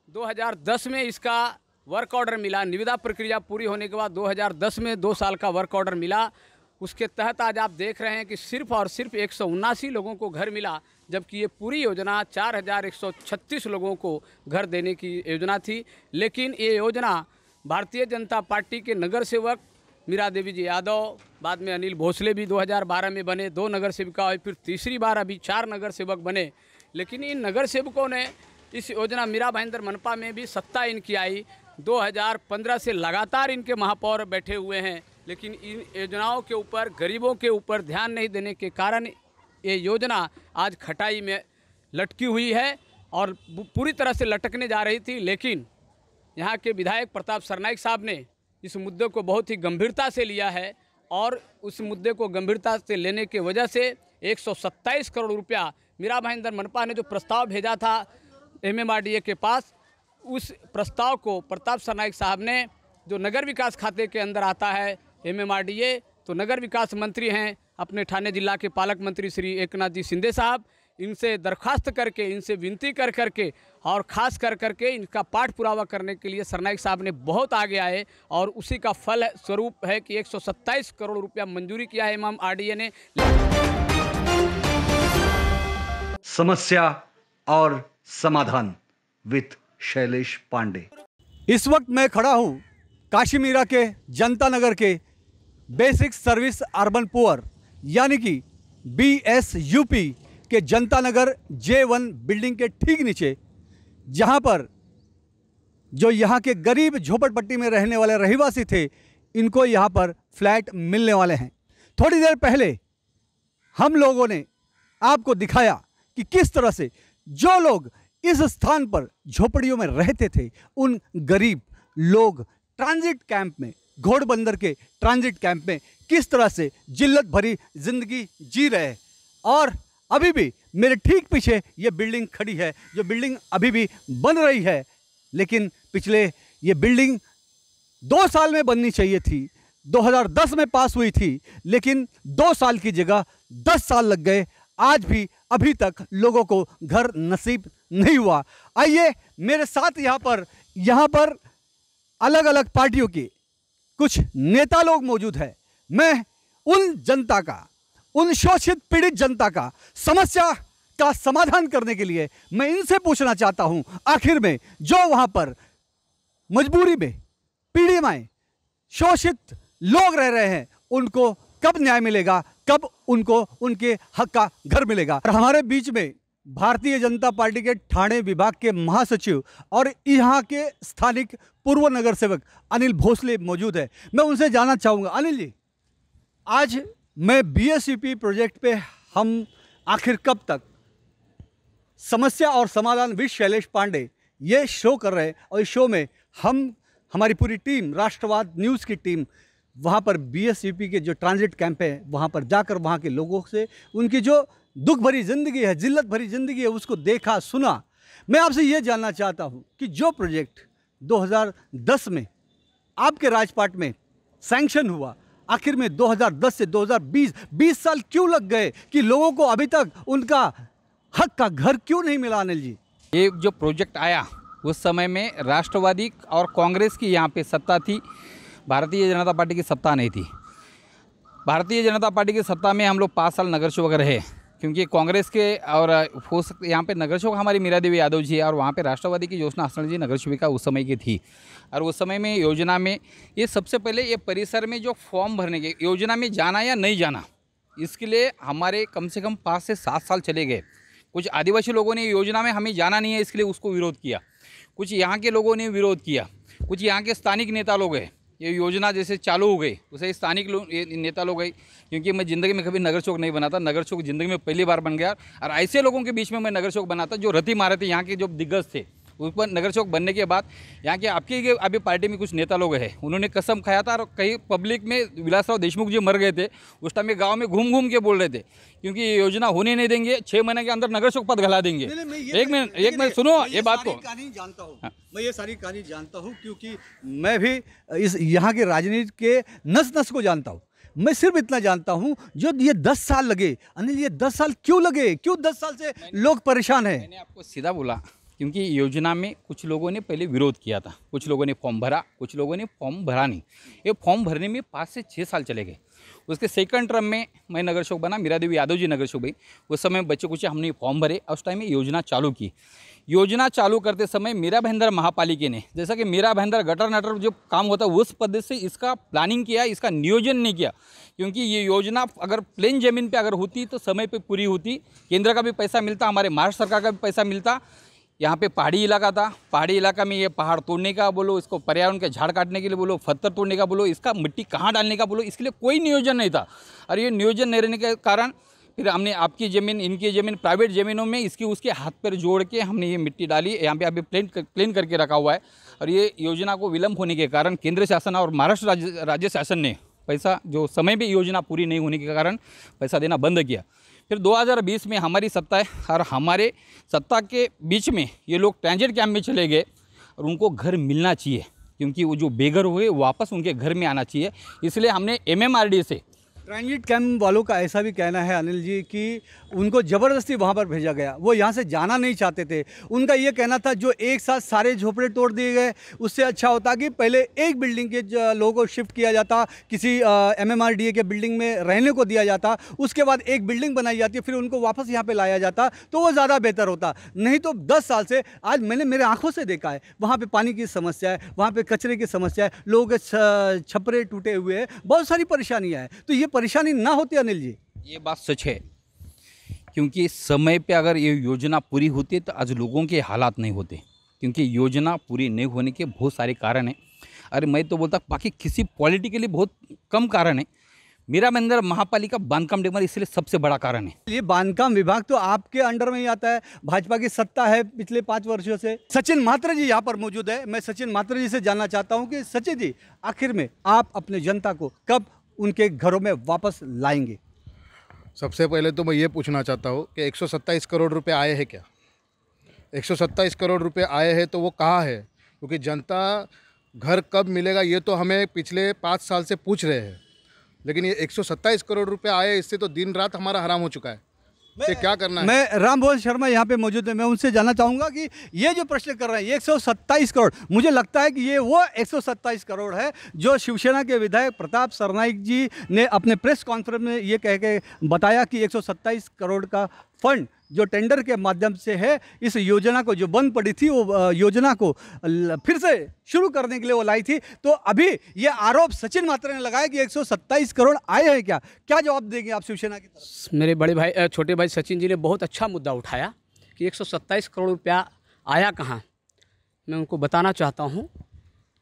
S11: 2010 में इसका वर्क ऑर्डर मिला। निविदा प्रक्रिया पूरी होने के बाद 2010 में 2 साल का वर्क ऑर्डर मिला। उसके तहत आज आप देख रहे हैं कि सिर्फ और सिर्फ 179 लोगों को घर मिला, जबकि ये पूरी योजना 4136 लोगों को घर देने की योजना थी। लेकिन ये योजना भारतीय जनता पार्टी के नगर सेवक मीरा देवी जी यादव, बाद में अनिल भोसले भी 2012 में बने, 2 नगर सेविका हुई, फिर तीसरी बार अभी 4 नगर सेवक बने। लेकिन इन नगर सेवकों ने इस योजना मीरा भाईंदर मनपा में भी सत्ता इनकी आई। 2015 से लगातार इनके महापौर बैठे हुए हैं, लेकिन इन योजनाओं के ऊपर, गरीबों के ऊपर ध्यान नहीं देने के कारण ये योजना आज खटाई में लटकी हुई है और पूरी तरह से लटकने जा रही थी। लेकिन यहाँ के विधायक प्रताप सरनाइक साहब ने इस मुद्दे को बहुत ही गंभीरता से लिया है और उस मुद्दे को गंभीरता से लेने की वजह से 127 करोड़ रुपया मीरा भाईंदर मनपा ने जो प्रस्ताव भेजा था MMRDA के पास, उस प्रस्ताव को प्रताप सरनाइक साहब ने, जो नगर विकास खाते के अंदर आता है MMRDA, तो नगर विकास मंत्री हैं अपने ठाणे जिला के पालक मंत्री श्री एकनाथ जी शिंदे साहब, इनसे दरख्वास्त करके, इनसे विनती कर करके और ख़ास कर करके इनका पाठ पुरावा करने के लिए सरनाइक साहब ने बहुत आगे आए और उसी का फल स्वरूप है कि 127 करोड़ रुपया मंजूरी किया है इमाम आरडीए ने।
S2: समस्या और समाधान विद शैलेश पांडे।
S3: इस वक्त मैं खड़ा हूं काशीमीरा के जनता नगर के बेसिक सर्विस अर्बन पुअर यानी कि BSUP के जनता नगर J1 बिल्डिंग के ठीक नीचे, जहां पर जो यहाँ के गरीब झोपड़पट्टी में रहने वाले रहिवासी थे, इनको यहाँ पर फ्लैट मिलने वाले हैं। थोड़ी देर पहले हम लोगों ने आपको दिखाया कि किस तरह से जो लोग इस स्थान पर झोपड़ियों में रहते थे, उन गरीब लोग ट्रांजिट कैंप में, घोड़बंदर के ट्रांजिट कैंप में किस तरह से जिल्लत भरी जिंदगी जी रहे हैं। और अभी भी मेरे ठीक पीछे ये बिल्डिंग खड़ी है, जो बिल्डिंग अभी भी बन रही है, लेकिन पिछले ये बिल्डिंग 2 साल में बननी चाहिए थी, 2010 में पास हुई थी, लेकिन 2 साल की जगह 10 साल लग गए। आज भी अभी तक लोगों को घर नसीब नहीं हुआ। आइए मेरे साथ यहाँ पर अलग अलग पार्टियों के कुछ नेता लोग मौजूद हैं। मैं उन जनता का, उन शोषित पीड़ित जनता का समस्या का समाधान करने के लिए मैं इनसे पूछना चाहता हूं, आखिर में जो वहां पर मजबूरी में पीड़ित शोषित लोग रह रहे हैं, उनको कब न्याय मिलेगा, कब उनको उनके हक का घर मिलेगा। और हमारे बीच में भारतीय जनता पार्टी के ठाणे विभाग के महासचिव और यहाँ के स्थानिक पूर्व नगर सेवक अनिल भोसले मौजूद है। मैं उनसे जानना चाहूँगा, अनिल जी, आज मैं BSUP प्रोजेक्ट पे हम आखिर कब तक समस्या और समाधान विद शैलेश पांडे ये शो कर रहे हैं, और इस शो में हमारी पूरी टीम, राष्ट्रवाद न्यूज़ की टीम वहाँ पर BSUP के जो ट्रांजिट कैंप है वहाँ पर जाकर वहाँ के लोगों से उनकी जो दुख भरी ज़िंदगी है, जिल्लत भरी ज़िंदगी है, उसको देखा, सुना। मैं आपसे ये जानना चाहता हूँ कि जो प्रोजेक्ट 2010 में आपके राजपाट में सैंक्शन हुआ, आखिर में 2010 से 2020 साल क्यों लग गए कि लोगों को अभी तक उनका हक का घर क्यों नहीं मिला? अनिल जी,
S12: ये जो प्रोजेक्ट आया उस समय में राष्ट्रवादी और कांग्रेस की यहाँ पे सत्ता थी, भारतीय जनता पार्टी की सत्ता नहीं थी। भारतीय जनता पार्टी की सत्ता में हम लोग 5 साल नगर सेवक रहे, क्योंकि कांग्रेस के और हो सकते यहाँ पे नगर सेवक हमारी मीरा देवी यादव जी और वहाँ पे राष्ट्रवादी की ज्योत्सना हसन जी नगर सेविका उस समय की थी। और उस समय में योजना में ये सबसे पहले ये परिसर में जो फॉर्म भरने के योजना में जाना या नहीं जाना, इसके लिए हमारे कम से कम 5 से 7 साल चले गए। कुछ आदिवासी लोगों ने योजना में हमें जाना नहीं है इसके लिए उसको विरोध किया, कुछ यहाँ के लोगों ने विरोध किया, कुछ यहाँ के स्थानिक नेता लोग हैं। ये योजना जैसे चालू हो गई उसे स्थानिक नेता लोग गए, क्योंकि मैं ज़िंदगी में कभी नगर चौक नहीं बना था, नगर चौक ज़िंदगी में पहली बार बन गया। और ऐसे लोगों के बीच में मैं नगर चौक बना था जो रति मारे थे, यहाँ के जो दिग्गज थे। उस पर नगर चौक बनने के बाद यहाँ के आपकी अभी पार्टी में कुछ नेता लोग हैं, उन्होंने कसम खाया था और कहीं पब्लिक में विलासराव देशमुख जी मर गए थे उस टाइम में गाँव में घूम घूम के बोल रहे थे, क्योंकि ये योजना होने नहीं देंगे, 6 महीने के अंदर नगर चौक पद गला देंगे। एक मिनट सुनो ये बात को,
S3: मैं ये सारी कहानी जानता हूँ क्योंकि मैं भी इस यहाँ के राजनीति के नस नस को जानता हूँ। मैं सिर्फ इतना जानता हूँ जो ये 10 साल लगे, अनिल ये 10 साल क्यों लगे, क्यों 10 साल से लोग परेशान हैं?
S12: मैंने आपको सीधा बोला, क्योंकि योजना में कुछ लोगों ने पहले विरोध किया था, कुछ लोगों ने फॉर्म भरा, कुछ लोगों ने फॉर्म भरा नहीं। ये फॉर्म भरने में 5 से 6 साल चले गए। उसके सेकंड टर्म में मैं नगर सेवक बना, मीरा देवी यादव जी नगर सेवक भाई। उस समय बच्चे कुछ हमने फॉर्म भरे, उस टाइम में योजना चालू की। योजना चालू करते समय मीरा भाईंदर महापालिका ने, जैसा कि मीरा भाईंदर गटर नटर जो काम होता है उस पद्धति से इसका प्लानिंग किया, इसका नियोजन नहीं किया। क्योंकि ये योजना अगर प्लेन ज़मीन पे अगर होती तो समय पे पूरी होती, केंद्र का भी पैसा मिलता, हमारे महाराष्ट्र सरकार का भी पैसा मिलता। यहाँ पे पहाड़ी इलाका था, पहाड़ी इलाका में ये पहाड़ तोड़ने का बोलो, इसको पर्यावरण के झाड़ काटने के लिए बोलो, पत्थर तोड़ने का बोलो, इसका मिट्टी कहाँ डालने का बोलो, इसके लिए कोई नियोजन नहीं था। और ये नियोजन नहीं रहने के कारण फिर हमने आपकी ज़मीन, इनकी ज़मीन, प्राइवेट ज़मीनों में इसकी उसके हाथ पर जोड़ के हमने ये मिट्टी डाली। यहाँ पे अभी प्लेन करके रखा हुआ है। और ये योजना को विलम्ब होने के कारण केंद्र शासन और महाराष्ट्र राज्य शासन ने पैसा जो समय पर योजना पूरी नहीं होने के कारण पैसा देना बंद किया। फिर 2020 में हमारी सत्ता है और हमारे सत्ता के बीच में ये लोग ट्रांजिट कैंप में चले गए और उनको घर मिलना चाहिए, क्योंकि वो जो बेघर हुए वापस उनके घर में आना चाहिए। इसलिए हमने MMRD से
S3: ट्रांजिट कैंप वालों का ऐसा भी कहना है अनिल जी कि उनको ज़बरदस्ती वहाँ पर भेजा गया, वो यहाँ से जाना नहीं चाहते थे। उनका ये कहना था जो एक साथ सारे झोपड़े तोड़ दिए गए, उससे अच्छा होता कि पहले एक बिल्डिंग के लोगों को शिफ्ट किया जाता, किसी MMRDA के बिल्डिंग में रहने को दिया जाता, उसके बाद एक बिल्डिंग बनाई जाती, फिर उनको वापस यहाँ पर लाया जाता, तो वो ज़्यादा बेहतर होता। नहीं तो 10 साल से, आज मैंने मेरे आँखों से देखा है, वहाँ पर पानी की समस्या है, वहाँ पर कचरे की समस्या है, लोगों के छपरे टूटे हुए हैं, बहुत सारी परेशानियाँ हैं। तो ये परेशानी ना होती अनिल जी?
S12: ये बात सच है, क्योंकि समय पे अगर ये योजना पूरी होती तो आज लोगों के हालात नहीं होते, क्योंकि योजना पूरी नहीं होने के बहुत सारे कारण हैं। अरे मैं तो बोलता बाकी किसी पॉलिटिकली बहुत कम कारण है, मेरा अंदर महापालिका बांधकाम डिपार्टमेंट इसलिए सबसे बड़ा कारण है।
S3: ये बांधकाम विभाग तो आपके अंडर में ही आता है, भाजपा की सत्ता है पिछले 5 वर्षों से। सचिन मात्रा जी यहाँ पर मौजूद है, मैं सचिन मात्रा जी से जानना चाहता हूँ कि सचिन जी आखिर में आप अपने जनता को कब उनके घरों में वापस लाएंगे?
S13: सबसे पहले तो मैं ये पूछना चाहता हूँ कि 127 करोड़ रुपए आए हैं क्या? 127 करोड़ रुपए आए हैं तो वो कहाँ है? क्योंकि जनता घर कब मिलेगा ये तो हमें पिछले 5 साल से पूछ रहे हैं, लेकिन ये 127 करोड़ रुपए आए, इससे तो दिन रात हमारा हराम हो चुका है। क्या करना है?
S3: मैं रामभुवन शर्मा यहाँ पे मौजूद है, मैं उनसे जानना चाहूँगा कि ये जो प्रश्न कर रहे हैं 127 करोड़, मुझे लगता है कि ये वो 127 करोड़ है जो शिवसेना के विधायक प्रताप सरनाईक जी ने अपने प्रेस कॉन्फ्रेंस में ये कह के बताया कि 127 करोड़ का फंड जो टेंडर के माध्यम से है, इस योजना को जो बंद पड़ी थी वो योजना को फिर से शुरू करने के लिए वो लाई थी। तो अभी ये आरोप सचिन मात्रा ने लगाया कि 127 करोड़ आए हैं क्या? क्या जवाब देंगे आप शिवसेना की तरफ?
S11: मेरे बड़े भाई छोटे भाई सचिन जी ने बहुत अच्छा मुद्दा उठाया कि 127 करोड़ रुपया आया कहाँ। मैं उनको बताना चाहता हूँ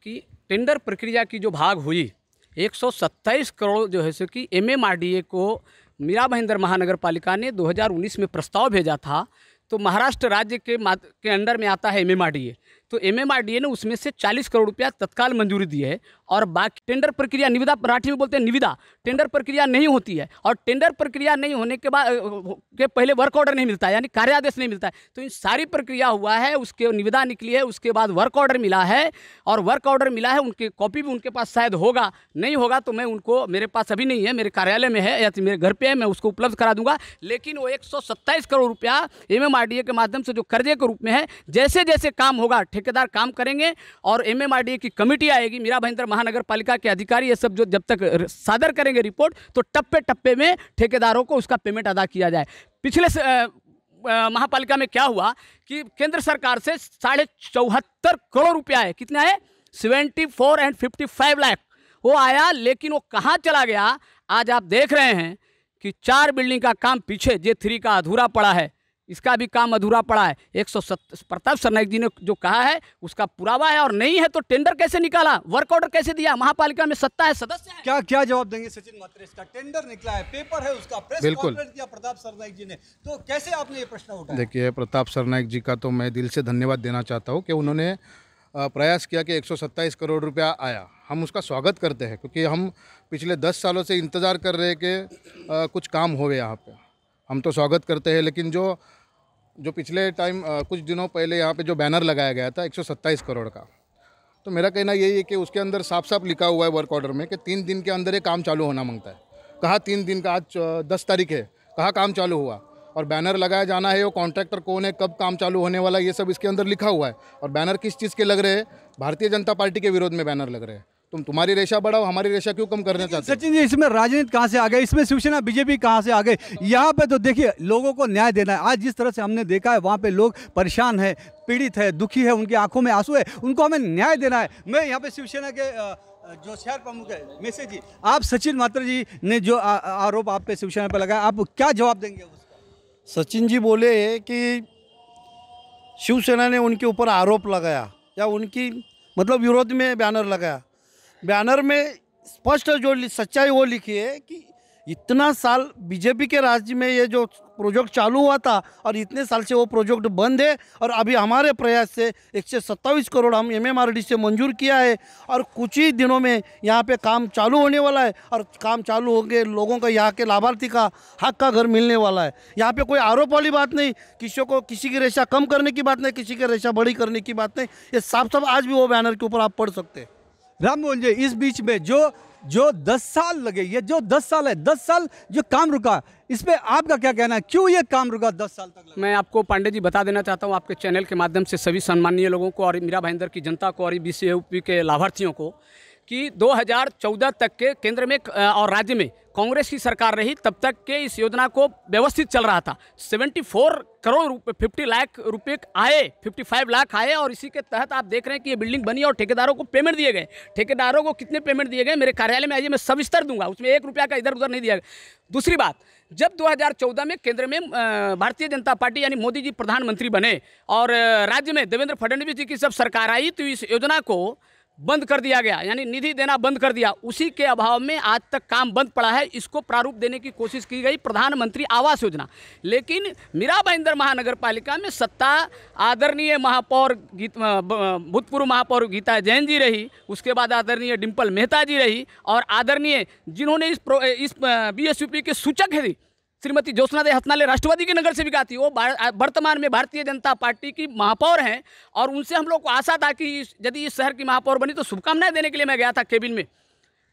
S11: कि टेंडर प्रक्रिया की जो भाग हुई 127 करोड़ जो है सो कि MMRDA को मीरा भाईंदर महानगर पालिका ने 2019 में प्रस्ताव भेजा था, तो महाराष्ट्र राज्य के अंडर में आता है MMRDA, तो MMRDA ने उसमें से 40 करोड़ रुपया तत्काल मंजूरी दी है और बाकी टेंडर प्रक्रिया निविदा, मराठी में बोलते हैं निविदा, टेंडर प्रक्रिया नहीं होती है और टेंडर प्रक्रिया नहीं होने के बाद के पहले वर्क ऑर्डर नहीं मिलता है, यानी कार्यादेश नहीं मिलता है। तो इन सारी प्रक्रिया हुआ है, उसके निविदा निकली है, उसके बाद वर्क ऑर्डर मिला है और वर्क ऑर्डर मिला है, उनकी कॉपी भी उनके पास शायद होगा, नहीं होगा तो मैं उनको, मेरे पास अभी नहीं है, मेरे कार्यालय में है या मेरे घर पर है, मैं उसको उपलब्ध करा दूंगा। लेकिन वो 127 करोड़ रुपया MMRDA के माध्यम से जो कर्जे के रूप में है, जैसे जैसे काम होगा ठेकेदार काम करेंगे और MMRDA की कमेटी आएगी, मीरा भाईंदर महानगर पालिका के अधिकारी ये सब जो जब तक सादर करेंगे रिपोर्ट, तो टप्पे टप्पे में ठेकेदारों को उसका पेमेंट अदा किया जाए। पिछले महापालिका में क्या हुआ कि केंद्र सरकार से 74.5 करोड़ रुपया है, कितना है 74 and 55 लाख वो आया, लेकिन वो कहाँ चला गया? आज आप देख रहे हैं कि 4 बिल्डिंग का काम पीछे J3 का अधूरा पड़ा है, इसका भी काम अधूरा पड़ा है। 170 प्रताप सरनाईक जी ने जो कहा है उसका पुरावा है, और नहीं है तो टेंडर कैसे निकाला, वर्क ऑर्डर कैसे दिया? महापालिका में सत्ता है, सदस्य है।
S3: क्या जवाब देंगे सचिन मात्रा? इसका टेंडर निकला है, पेपर है उसका, प्रेस कॉन्फ्रेंस किया प्रताप सरनाईक जी ने, तो कैसे आपने ये प्रश्न उठाया?
S13: देखिए, प्रताप सरनाईक जी का तो मैं दिल से धन्यवाद देना चाहता हूँ कि उन्होंने प्रयास किया कि 127 करोड़ रुपया आया। हम उसका स्वागत करते हैं, क्योंकि हम पिछले 10 सालों से इंतज़ार कर रहे हैं कि कुछ काम होवे यहाँ पे, हम तो स्वागत करते हैं। लेकिन जो पिछले टाइम कुछ दिनों पहले यहाँ पे जो बैनर लगाया गया था 127 करोड़ का, तो मेरा कहना यही है कि उसके अंदर साफ साफ लिखा हुआ है वर्क ऑर्डर में कि 3 दिन के अंदर ये काम चालू होना मांगता है। कहाँ 3 दिन का? आज 10 तारीख है, कहाँ काम चालू हुआ? और बैनर लगाया जाना है, वो कॉन्ट्रैक्टर कौन है, कब काम चालू होने वाला, ये सब इसके अंदर लिखा हुआ है। और बैनर किस चीज़ के लग रहे हैं? भारतीय जनता पार्टी के विरोध में बैनर लग रहे हैं। तुम्हारी रेशा बढ़ाओ, हमारी रेशा क्यों कम करना चाहते हैं?
S3: सचिन जी, इसमें राजनीति कहाँ से आ गई? इसमें शिवसेना बीजेपी कहाँ से आ गए? यहाँ पे तो देखिए, लोगों को न्याय देना है। आज जिस तरह से हमने देखा है, वहाँ पे लोग परेशान है, पीड़ित है, दुखी है, उनकी आंखों में आंसू है, उनको हमें न्याय देना है। मैं यहाँ पे शिवसेना के जो शहर प्रमुख है मैसेज जी, आप सचिन मात्रा जी ने जो आरोप आप पे शिवसेना पे लगाया, आप क्या जवाब देंगे उसका?
S14: सचिन जी बोले कि शिवसेना ने उनके ऊपर आरोप लगाया या उनकी मतलब विरोध में बैनर लगाया। बैनर में स्पष्ट जो सच्चाई वो लिखी है कि इतना साल बीजेपी के राज्य में ये जो प्रोजेक्ट चालू हुआ था और इतने साल से वो प्रोजेक्ट बंद है, और अभी हमारे प्रयास से 127 करोड़ हम MMRDA से मंजूर किया है और कुछ ही दिनों में यहाँ पे काम चालू होने वाला है। और काम चालू हो गए, लोगों का, यहाँ के लाभार्थी का हक का घर मिलने वाला है। यहाँ पे कोई आरोप वाली बात नहीं, किसी की रेशा कम करने की बात नहीं, किसी की रेशा बड़ी करने की बात नहीं। ये साफ साफ आज भी वो बैनर के ऊपर आप पढ़ सकते हैं।
S3: राममोहन जी, इस बीच में जो जो 10 साल लगे, ये जो 10 साल है, 10 साल जो काम रुका, इस पे आपका क्या कहना है? क्यों ये काम रुका 10 साल तक?
S11: मैं आपको पांडे जी बता देना चाहता हूँ आपके चैनल के माध्यम से सभी सम्मानीय लोगों को और मीरा भाईंदर की जनता को और बीसीयूपी के लाभार्थियों को कि 2014 तक के केंद्र में और राज्य में कांग्रेस की सरकार रही, तब तक के इस योजना को व्यवस्थित चल रहा था। 74 करोड़ रुपए 50 लाख रुपए आए, 55 लाख आए और इसी के तहत आप देख रहे हैं कि ये बिल्डिंग बनी और ठेकेदारों को पेमेंट दिए गए। ठेकेदारों को कितने पेमेंट दिए गए मेरे कार्यालय में आइए, मैं सविस्तर दूंगा, उसमें 1 रुपया का इधर उधर नहीं दिया गया। दूसरी बात, जब 2014 में केंद्र में भारतीय जनता पार्टी यानी मोदी जी प्रधानमंत्री बने और राज्य में देवेंद्र फडणवीस जी की जब सरकार आई तो इस योजना को बंद कर दिया गया, यानी निधि देना बंद कर दिया। उसी के अभाव में आज तक काम बंद पड़ा है। इसको प्रारूप देने की कोशिश की गई प्रधानमंत्री आवास योजना, लेकिन मीरा भाईंदर महानगर पालिका में सत्ता आदरणीय महापौर भूतपूर्व महापौर गीता जैन जी रही, उसके बाद आदरणीय डिम्पल मेहता जी रही और आदरणीय जिन्होंने इस बीएसयूपी के सूचक है श्रीमती ज्योत्सना दे हथनाले राष्ट्रवादी की नगर सेविका थी, वो वर्तमान में भारतीय जनता पार्टी की महापौर हैं और उनसे हम लोग को आशा था कि यदि इस शहर की महापौर बनी तो शुभकामनाएं देने के लिए मैं गया था केबिन में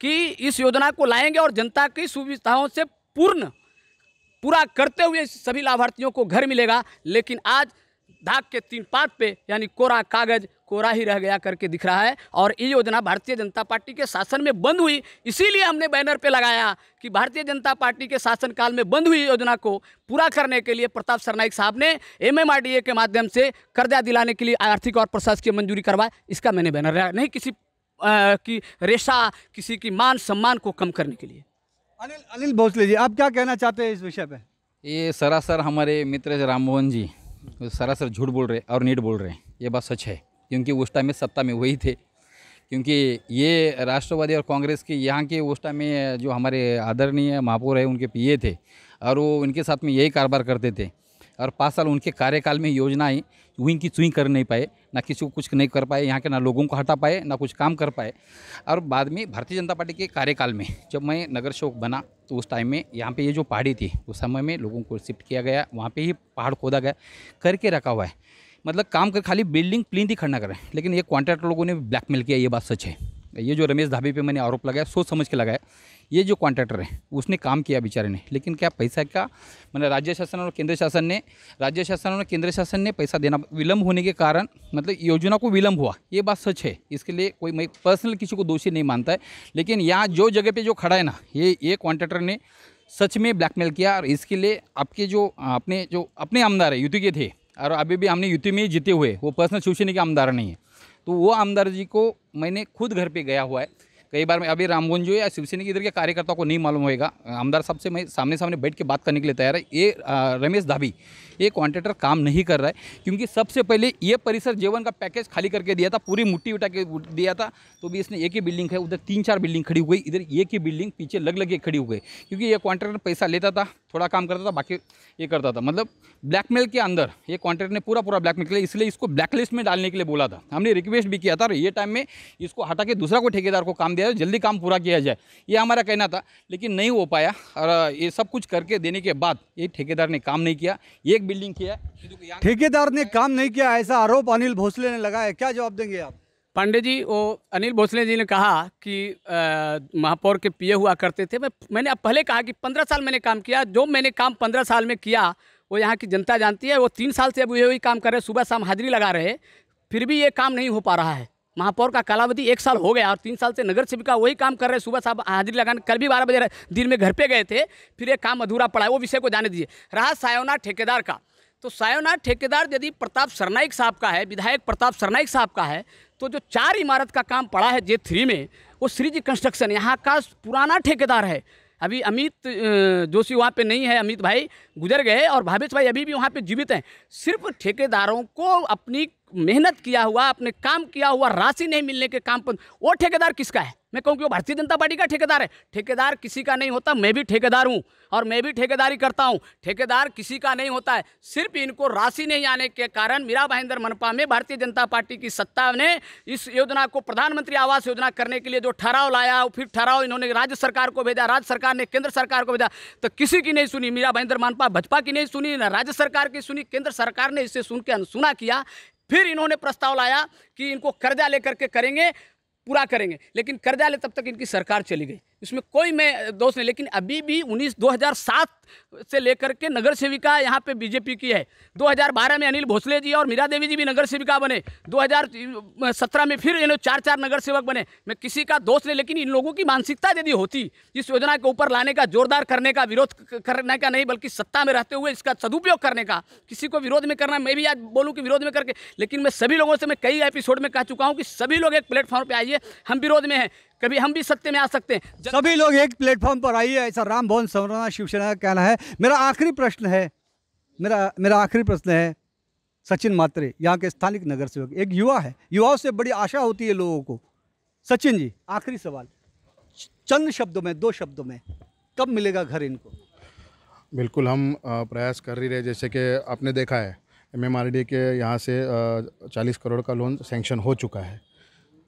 S11: कि इस योजना को लाएंगे और जनता की सुविधाओं से पूरा करते हुए सभी लाभार्थियों को घर मिलेगा। लेकिन आज धाक के 3 पात पे यानी कोरा कागज कोरा ही रह गया करके दिख रहा है और ये योजना भारतीय जनता पार्टी के शासन में बंद हुई। इसीलिए हमने बैनर पे लगाया कि भारतीय जनता पार्टी के शासनकाल में बंद हुई योजना को पूरा करने के लिए प्रताप सरनाइक साहब ने MMRDA के माध्यम से कर्जा दिलाने के लिए आर्थिक और प्रशासकीय मंजूरी करवाए। इसका मैंने बैनर लगाया, नहीं किसी की रेशा, किसी की मान सम्मान को कम करने के लिए।
S3: अनिल भोसले जी, आप क्या कहना चाहते हैं इस विषय पे?
S12: ये सरासर हमारे मित्र राम मोहन जी सरासर झूठ बोल रहे और नीट बोल रहे हैं। ये बात सच है, क्योंकि उस टाइम में सत्ता में वही थे, क्योंकि ये राष्ट्रवादी और कांग्रेस के यहाँ के उस टाइम में जो हमारे आदरणीय महापौर है उनके पीए थे और वो उनके साथ में यही कारोबार करते थे और 5 साल उनके कार्यकाल में योजनाएं चुई की चुई कर नहीं पाए, ना किसी को कुछ नहीं कर पाए, यहाँ के ना लोगों को हटा पाए, ना कुछ काम कर पाए। और बाद में भारतीय जनता पार्टी के कार्यकाल में जब मैं नगर सेवक बना तो उस टाइम में यहाँ पे ये जो पहाड़ी थी उस समय में लोगों को शिफ्ट किया गया, वहाँ पे ही पहाड़ खोदा गया, करके रखा हुआ है। मतलब काम कर खाली बिल्डिंग प्लीन ही खड़ा करें, लेकिन ये कॉन्ट्रैक्टर लोगों ने ब्लैकमेल किया, ये बात सच है। ये जो रमेश धाबी पे मैंने आरोप लगाया सोच समझ के लगाया, ये जो कॉन्ट्रैक्टर है उसने काम किया बेचारे ने, लेकिन क्या पैसा का मतलब राज्य शासन और केंद्र शासन ने पैसा देना विलम्ब होने के कारण मतलब योजना को विलम्ब हुआ, ये बात सच है। इसके लिए कोई मैं पर्सनल किसी को दोषी नहीं मानता है, लेकिन यहाँ जो जगह पे जो खड़ा है ना, ये कॉन्ट्रैक्टर ने सच में ब्लैकमेल किया और इसके लिए आपके जो अपने आमदार है युति के थे और अभी भी हमने युति में ही जीते हुए, वो पर्सनल शिवसेना के आमदार नहीं है, तो वो आमदार जी को मैंने खुद घर पे गया हुआ है कई बार। मैं अभी रामगुंज जो या शिवसेना के इधर के कार्यकर्ताओं को नहीं मालूम होएगा, आमदार साहब से मैं सामने बैठ के बात करने के लिए तैयार है। ये रमेश धाबी ये कॉन्ट्रैक्टर काम नहीं कर रहा है, क्योंकि सबसे पहले ये परिसर जेवन का पैकेज खाली करके दिया था, पूरी मुट्ठी उठा के दिया था, तो भी इसने एक ही बिल्डिंग है, उधर 3-4 बिल्डिंग खड़ी हो गई, इधर एक ही बिल्डिंग पीछे लग के खड़ी हो गई, क्योंकि ये कॉन्ट्रैक्टर पैसा लेता था, थोड़ा काम करता था, बाकी ये करता था। मतलब ब्लैकमेल के अंदर ये कॉन्ट्रैक्टर ने पूरा ब्लैकमेल किया, इसलिए इसको ब्लैकलिस्ट में डालने के लिए बोला था। हमने रिक्वेस्ट भी किया था और ये टाइम में इसको हटा के दूसरा को ठेकेदार को काम दिया, जल्दी काम पूरा किया जाए, ये हमारा कहना था, लेकिन नहीं हो पाया। और ये सब कुछ करके देने के बाद ये ठेकेदार ने काम नहीं किया, एक बिल्डिंग किया,
S3: ठेकेदार ने काम नहीं किया, ऐसा आरोप अनिल भोसले ने लगाया। क्या जवाब देंगे आप?
S11: पांडे जी, वो अनिल भोसले जी ने कहा कि महापौर के पीए हुआ करते थे। मैंने पहले कहा कि 15 साल मैंने काम किया, जो मैंने काम 15 साल में किया वो यहाँ की जनता जानती है। वो 3 साल से अब वही काम कर रहे, सुबह शाम हाजिरी लगा रहे, फिर भी ये काम नहीं हो पा रहा है। महापौर का कालावधि 1 साल हो गया और 3 साल से नगर सेविका वही काम कर रहे, सुबह शाम हाजिरी लगाने। कल भी 12 बजे दिन में घर पे गए थे, फिर ये काम अधूरा पड़ा है, वो विषय को जाने दीजिए। रहा सायोना ठेकेदार का, तो सायोना ठेकेदार यदि प्रताप सरनाइक साहब का है, विधायक प्रताप सरनाइक साहब का है, तो जो 4 इमारत का काम पड़ा है J3 में, वो श्रीजी कंस्ट्रक्शन यहाँ का पुराना ठेकेदार है। अभी अमित जोशी वहाँ पे नहीं है, अमित भाई गुजर गए और भावेश भाई अभी भी वहाँ पे जीवित हैं। सिर्फ ठेकेदारों को अपनी मेहनत किया हुआ, अपने काम किया हुआ राशि नहीं मिलने के काम पर, वो ठेकेदार किसका है? मैं कहूँ कि वो भारतीय जनता पार्टी का ठेकेदार है। ठेकेदार किसी का नहीं होता, मैं भी ठेकेदार हूँ और मैं भी ठेकेदारी करता हूँ। ठेकेदार किसी का नहीं होता है, सिर्फ इनको राशि नहीं आने के कारण मीरा भाईंदर मनपा में भारतीय जनता पार्टी की सत्ता ने इस योजना को प्रधानमंत्री आवास योजना करने के लिए जो ठहराव लाया, फिर ठहराव इन्होंने राज्य सरकार को भेजा, राज्य सरकार ने केंद्र सरकार को भेजा, तो किसी की नहीं सुनी। मीरा भाईंदर मनपा भाजपा की नहीं सुनी, न राज्य सरकार की सुनी, केंद्र सरकार ने इसे सुन के अनसुना किया। फिर इन्होंने प्रस्ताव लाया कि इनको कर्जा लेकर के करेंगे, पूरा करेंगे। लेकिन कर्जा ले तब तक इनकी सरकार चली गई, इसमें कोई मैं दोष नहीं। लेकिन अभी भी 2007 से लेकर के नगर सेविका यहाँ पे बीजेपी की है। 2012 में अनिल भोसले जी और मीरा देवी जी भी नगर सेविका बने। 2017 में फिर इन्होंने 4 नगर सेवक बने। मैं किसी का दोष नहीं, लेकिन इन लोगों की मानसिकता यदि होती इस योजना के ऊपर लाने का, जोरदार करने का, विरोध करने का नहीं, बल्कि सत्ता में रहते हुए इसका सदुपयोग करने का, किसी को विरोध में करना, मैं भी आज बोलूँ कि विरोध में करके, लेकिन मैं सभी लोगों से मैं कई एपिसोड में कह चुका हूँ कि सभी लोग एक प्लेटफॉर्म पर आइए, हम विरोध में हैं, कभी हम भी सत्य में आ सकते हैं।
S3: सभी लोग एक प्लेटफॉर्म पर आइए, ऐसा राम भवन सवरना शिवसेना का कहना है। मेरा आखिरी प्रश्न है सचिन मात्रे, यहाँ के स्थानिक नगर सेवक, एक युवा है, युवाओं से बड़ी आशा होती है लोगों को। सचिन जी, आखिरी सवाल, चंद शब्दों में, 2 शब्दों में, कब मिलेगा घर इनको?
S13: बिल्कुल, हम प्रयास कर ही रहे। जैसे कि आपने देखा है MMRDA के यहाँ से 40 करोड़ का लोन सैंक्शन हो चुका है।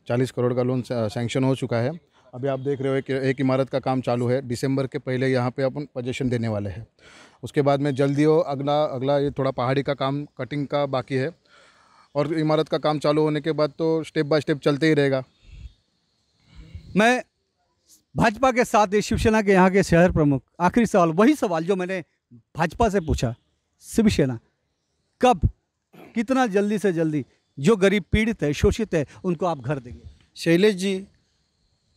S13: 40 करोड़ का लोन सैंक्शन हो चुका है। अभी आप देख रहे हो कि एक इमारत का काम चालू है। दिसंबर के पहले यहाँ पे अपन पोजीशन देने वाले हैं। उसके बाद में जल्दी हो अगला ये थोड़ा पहाड़ी का काम, कटिंग का बाकी है, और इमारत का काम चालू होने के बाद तो स्टेप बाय स्टेप चलते ही रहेगा।
S3: मैं भाजपा के साथ ही शिवसेना के यहाँ के शहर प्रमुख, आखिरी सवाल, वही सवाल जो मैंने भाजपा से पूछा, शिवसेना कब, कितना जल्दी से जल्दी जो गरीब पीड़ित है, शोषित है, उनको आप घर देंगे?
S14: शैलेश जी,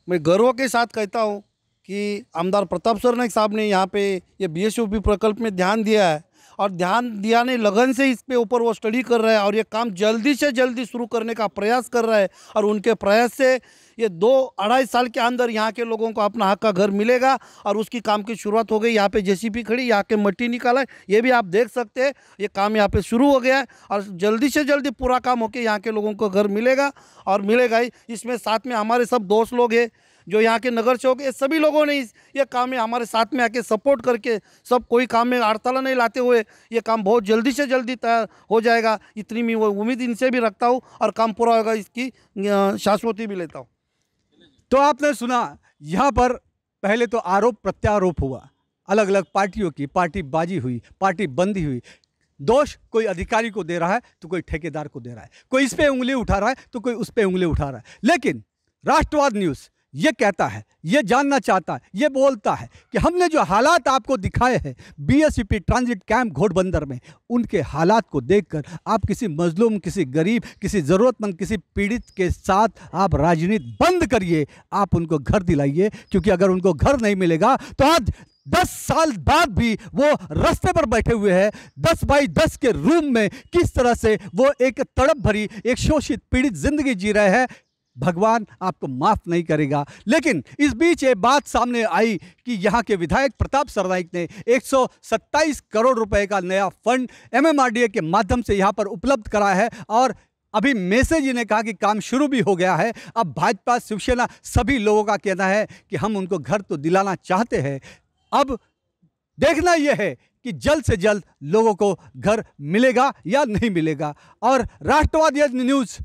S14: मैं गर्व के साथ कहता हूँ कि आमदार प्रताप सरनाईक साहब ने यहाँ पे ये BSOP प्रकल्प में ध्यान दिया है, और ध्यान दिया ने लगन से इस पे ऊपर वो स्टडी कर रहा है, और ये काम जल्दी से जल्दी शुरू करने का प्रयास कर रहा है। और उनके प्रयास से ये 2-2.5 साल के अंदर यहाँ के लोगों को अपना हक का घर मिलेगा, और उसकी काम की शुरुआत हो गई। यहाँ पे JCB खड़ी, यहाँ के मट्टी निकाला है, ये भी आप देख सकते हैं, ये काम यहाँ पे शुरू हो गया है, और जल्दी से जल्दी पूरा काम होके यहाँ के लोगों को घर मिलेगा, और मिलेगा ही। इसमें साथ में हमारे सब दोस्त लोग हैं, जो यहाँ के नगर सेवक, ये सभी लोगों ने ये काम में हमारे साथ में आके सपोर्ट करके, सब कोई काम में हड़ताल नहीं लाते हुए ये काम बहुत जल्दी से जल्दी तैयार हो जाएगा, इतनी मैं उम्मीद इनसे भी रखता हूँ, और काम पूरा होगा इसकी शाश्वती भी लेता हूँ।
S3: तो आपने सुना, यहाँ पर पहले तो आरोप प्रत्यारोप हुआ, अलग अलग पार्टियों की पार्टीबाजी हुई, पार्टी बंदी हुई। दोष कोई अधिकारी को दे रहा है तो कोई ठेकेदार को दे रहा है, कोई इस पे उंगली उठा रहा है तो कोई उस पे उंगली उठा रहा है। लेकिन राष्ट्रवाद न्यूज़ ये कहता है, ये जानना चाहता है, ये बोलता है कि हमने जो हालात आपको दिखाए हैं BSOP ट्रांजिट कैंप घोड़बंदर में, उनके हालात को देखकर आप किसी मजलूम, किसी गरीब, किसी ज़रूरतमंद, किसी पीड़ित के साथ आप राजनीति बंद करिए, आप उनको घर दिलाइए। क्योंकि अगर उनको घर नहीं मिलेगा तो आज 10 साल बाद भी वो रास्ते पर बैठे हुए हैं, 10 बाई 10 के रूम में किस तरह से वो एक तड़प भरी, एक शोषित पीड़ित जिंदगी जी रहे हैं, भगवान आपको माफ नहीं करेगा। लेकिन इस बीच ये बात सामने आई कि यहाँ के विधायक प्रताप सरनाईक ने 127 करोड़ रुपए का नया फंड MMRDA के माध्यम से यहाँ पर उपलब्ध कराया है, और अभी मैसेज जी ने कहा कि काम शुरू भी हो गया है। अब भाजपा, शिवसेना, सभी लोगों का कहना है कि हम उनको घर तो दिलाना चाहते हैं। अब देखना यह है कि जल्द से जल्द लोगों को घर मिलेगा या नहीं मिलेगा। और राष्ट्रवादी न्यूज़,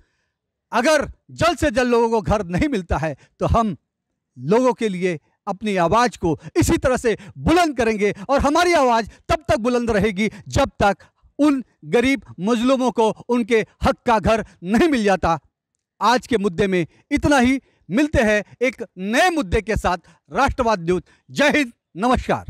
S3: अगर जल्द से जल्द लोगों को घर नहीं मिलता है तो हम लोगों के लिए अपनी आवाज़ को इसी तरह से बुलंद करेंगे, और हमारी आवाज़ तब तक बुलंद रहेगी जब तक उन गरीब मजलूमों को उनके हक का घर नहीं मिल जाता। आज के मुद्दे में इतना ही, मिलते हैं एक नए मुद्दे के साथ। राष्ट्रवाद न्यूज़, जय हिंद, नमस्कार।